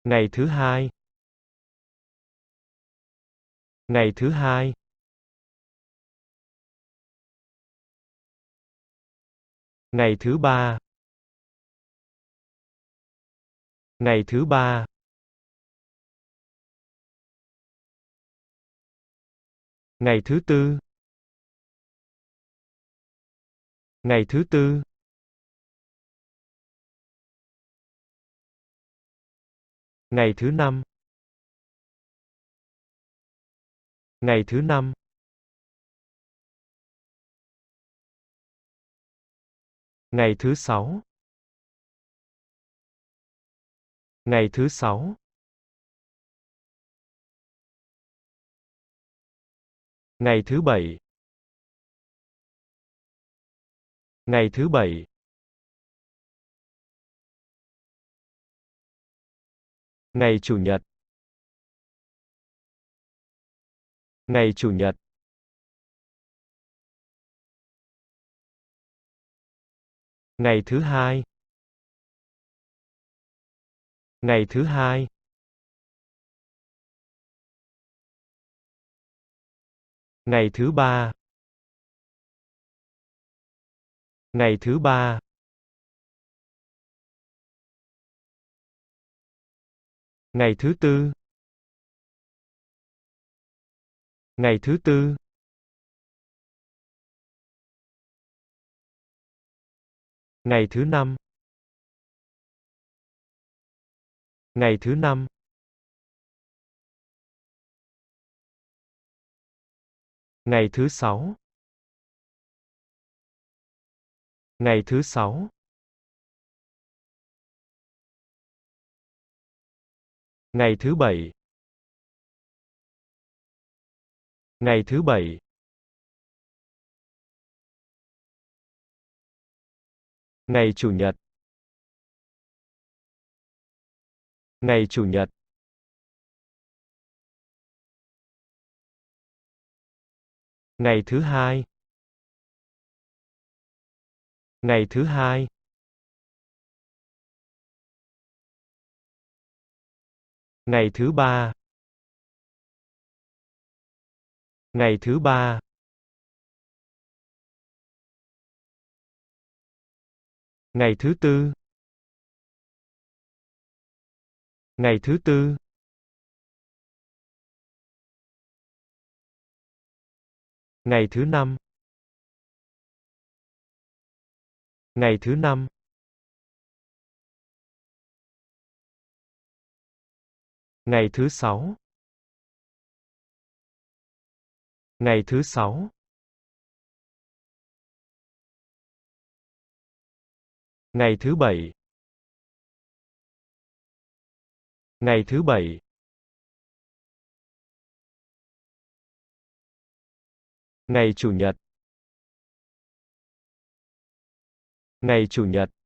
Ngày thứ hai. Ngày thứ hai. Ngày thứ ba. Ngày thứ ba. Ngày thứ tư. Ngày thứ tư. Ngày thứ năm. Ngày thứ năm. Ngày thứ sáu. Ngày thứ sáu. Ngày thứ bảy. Ngày thứ bảy. Ngày chủ nhật. Ngày chủ nhật. Ngày thứ hai. Ngày thứ hai. Ngày thứ ba. Ngày thứ ba. Ngày thứ tư. Ngày thứ tư. Ngày thứ năm. Ngày thứ năm. Ngày thứ sáu. Ngày thứ sáu. Ngày thứ bảy. Ngày thứ bảy. Ngày chủ nhật. Ngày chủ nhật. Ngày thứ hai. Ngày thứ hai. Ngày thứ ba. Ngày thứ ba. Ngày thứ tư. Ngày thứ tư. Ngày thứ năm. Ngày thứ năm. Ngày thứ sáu. Ngày thứ sáu. Ngày thứ bảy. Ngày thứ bảy. Ngày chủ nhật. Ngày chủ nhật.